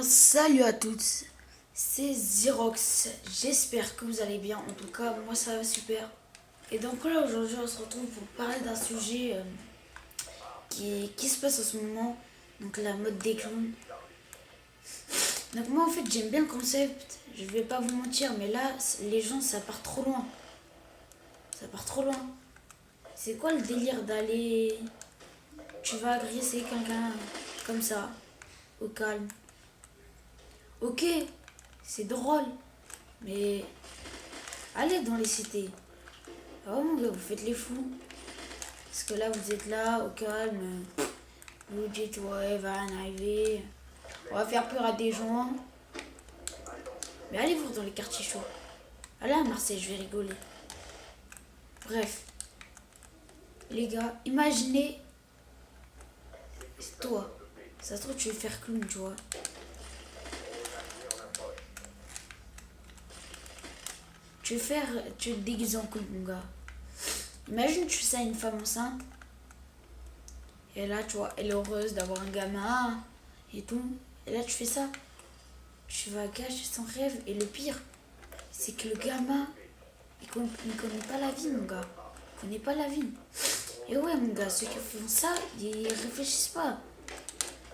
Salut à toutes, c'est Xerox, j'espère que vous allez bien, en tout cas moi ça va super. Et donc là aujourd'hui on se retrouve pour parler d'un sujet qui se passe en ce moment, donc la mode des clowns. Donc moi en fait j'aime bien le concept, je vais pas vous mentir, mais là les gens ça part trop loin, ça part trop loin. C'est quoi le délire d'aller, tu vas agresser quelqu'un comme ça, au calme. Ok, c'est drôle, mais allez dans les cités. Ah ouais, mon gars, vous faites les fous. Parce que là, vous êtes là, au calme. Vous dites, ouais, va en arriver. On va faire peur à des gens. Mais allez voir dans les quartiers chauds. Allez à Marseille, je vais rigoler. Bref. Les gars, imaginez, c'est toi. Ça se trouve, tu veux faire clown, tu vois. Tu veux te déguiser en clown, mon gars. Imagine, tu fais ça à une femme enceinte. Et là, tu vois, elle est heureuse d'avoir un gamin et tout. Et là, tu fais ça. Tu vas gâcher son rêve. Et le pire, c'est que le gamin, il connaît pas la vie, mon gars. Il connaît pas la vie. Et ouais, mon gars, ceux qui font ça, ils réfléchissent pas.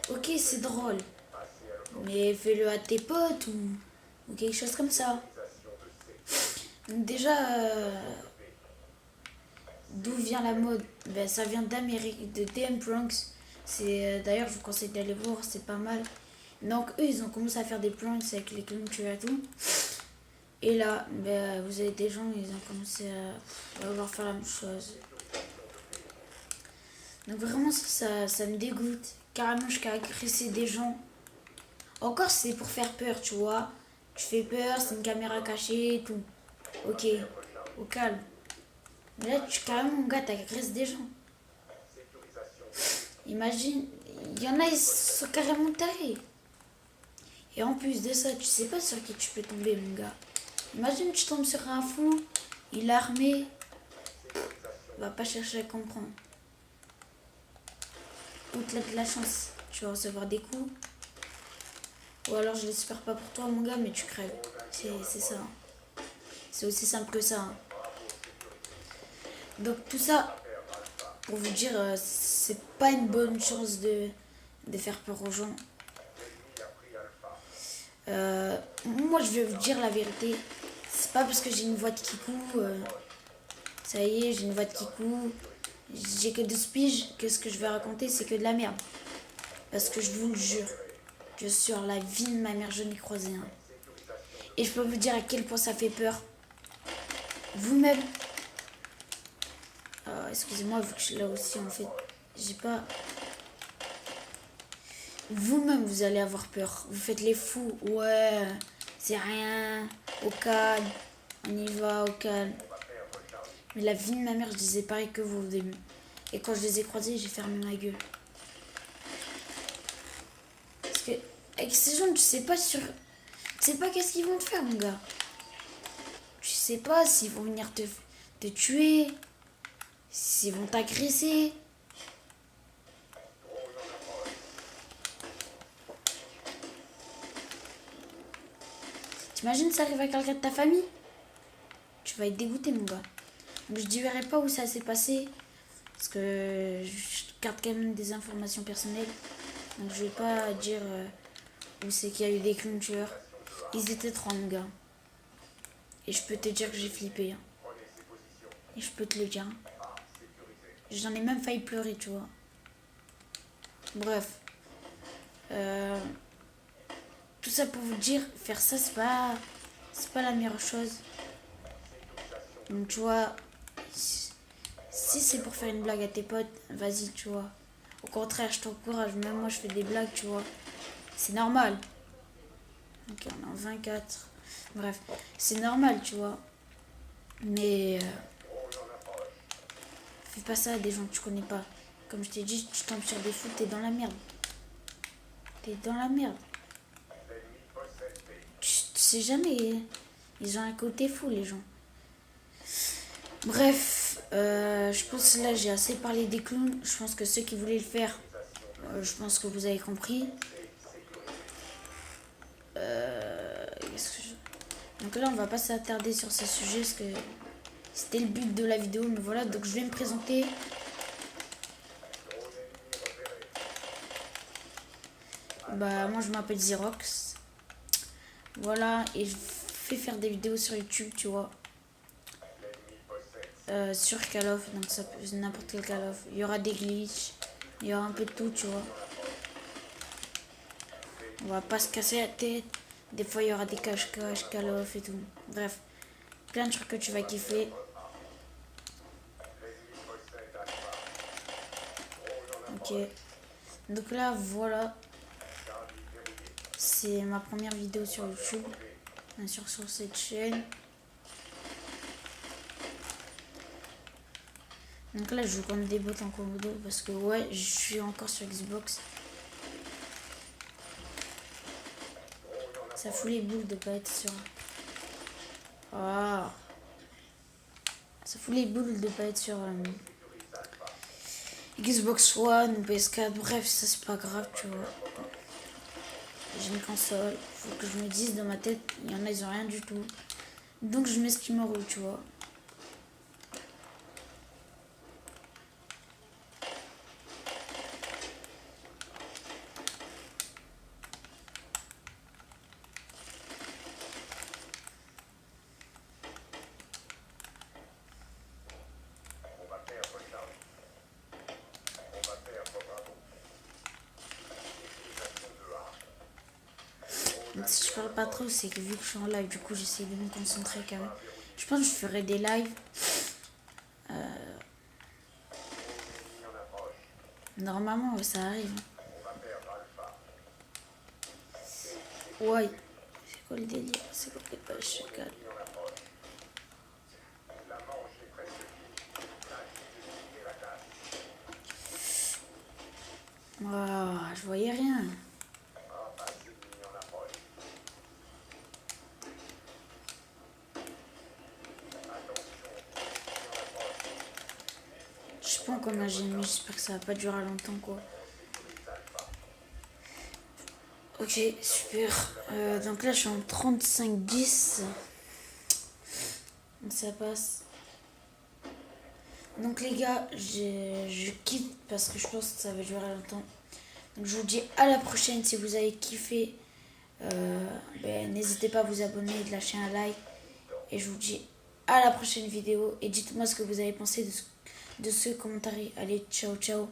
Ok, c'est drôle. Mais fais-le à tes potes ou quelque chose comme ça. Donc déjà, d'où vient la mode? Ben, ça vient d'Amérique, de DM Pranks. D'ailleurs, je vous conseille d'aller voir, c'est pas mal. Donc eux, ils ont commencé à faire des pranks avec les clowns et tout. Et là, ben, vous avez des gens, ils ont commencé à vouloir faire la même chose. Donc vraiment, ça me dégoûte. Carrément, jusqu'à agresser des gens. Encore, c'est pour faire peur, tu vois. Tu fais peur, c'est une caméra cachée et tout. Ok, au calme. Mais là, carrément, mon gars, t'agresses des gens. Imagine, il y en a, ils sont carrément tarés. Et en plus de ça, tu sais pas sur qui tu peux tomber, mon gars. Imagine, tu tombes sur un fou, il est armé, va pas chercher à comprendre. Ou t'as de la chance, tu vas recevoir des coups. Ou alors je l'espère pas pour toi, mon gars, mais tu crèves. C'est ça. C'est aussi simple que ça. Donc tout ça, pour vous dire, c'est pas une bonne chose de faire peur aux gens. Moi, je vais vous dire la vérité. C'est pas parce que j'ai une voix de kikou, ça y est, j'ai une voix de kikou, j'ai que 12 piges, que ce que je vais raconter, c'est que de la merde. Parce que je vous le jure, que sur la vie de ma mère, je n'ai croisé un. Et je peux vous dire à quel point ça fait peur. Vous-même. Excusez-moi, vu que je suis là aussi, en fait, j'ai pas. Vous-même, vous allez avoir peur. Vous faites les fous. Ouais, c'est rien. Au calme. On y va, au calme. Mais la vie de ma mère, je disais pareil que vous au début. Et quand je les ai croisés, j'ai fermé ma gueule. Parce que avec ces gens, tu sais pas sur. Tu sais pas qu'est-ce qu'ils vont te faire, mon gars. Tu sais pas s'ils vont venir te tuer, s'ils vont t'agresser. T'imagines ça arrive à quelqu'un de ta famille? Tu vas être dégoûté, mon gars. Donc je dirai pas où ça s'est passé. Parce que je garde quand même des informations personnelles. Donc je vais pas dire où c'est qu'il y a eu des clowns tueurs. Ils étaient trois, mon gars. Et je peux te dire que j'ai flippé. Hein. Et je peux te le dire. Hein. J'en ai même failli pleurer, tu vois. Bref. Tout ça pour vous dire, faire ça, c'est pas la meilleure chose. Donc tu vois, si c'est pour faire une blague à tes potes, vas-y, tu vois. Au contraire, je t'encourage. Même moi, je fais des blagues, tu vois. C'est normal. Ok, on est en 24. Bref, c'est normal, tu vois. Mais fais pas ça à des gens que tu connais pas. Comme je t'ai dit, tu tombes sur des fous, t'es dans la merde. T'es dans la merde. Tu sais jamais. Ils ont un côté fou, les gens. Bref, je pense que là j'ai assez parlé des clowns. Je pense que ceux qui voulaient le faire, je pense que vous avez compris. qu'est-ce que Donc là, on va pas s'attarder sur ce sujet parce que c'était le but de la vidéo. Mais voilà, donc je vais me présenter. Bah, moi, je m'appelle Xerox. Voilà, et je fais faire des vidéos sur YouTube, tu vois. Sur Call of, donc ça peut n'importe quel Call of. Il y aura des glitches, il y aura un peu de tout, tu vois. On va pas se casser la tête. Des fois, il y aura des cache-cache, Call of et tout. Bref, plein de trucs que tu vas kiffer. Ok. Donc là, voilà. C'est ma première vidéo sur YouTube. Bien sûr, sur cette chaîne. Donc là, je joue comme des bots en combo parce que ouais, je suis encore sur Xbox. Ça fout les boules de pas être sur... Ah. Ça fout les boules de pas être sur Xbox One ou PS4. Bref, ça c'est pas grave, tu vois. J'ai une console. Faut que je me dise dans ma tête, il y en a, ils ont rien du tout. Donc je mets ce qui me roule, tu vois. Donc, si je parle pas trop, c'est que vu que je suis en live, du coup j'essaie de me concentrer quand même. Je pense que je ferai des lives. Normalement, ouais, ça arrive. Ouais. C'est quoi le délire? C'est quoi les pages chacales? Oh, je voyais rien. Je sais pas combien j'ai mis, j'espère que ça va pas durer longtemps quoi. Ok, super. Donc là je suis en 35-10. Donc ça passe. Donc les gars, je quitte parce que je pense que ça va durer longtemps. Donc je vous dis à la prochaine. Si vous avez kiffé, n'hésitez pas à vous abonner et de lâcher un like. Et je vous dis à la prochaine vidéo. Et dites-moi ce que vous avez pensé de ce commentaire. Allez, ciao ciao.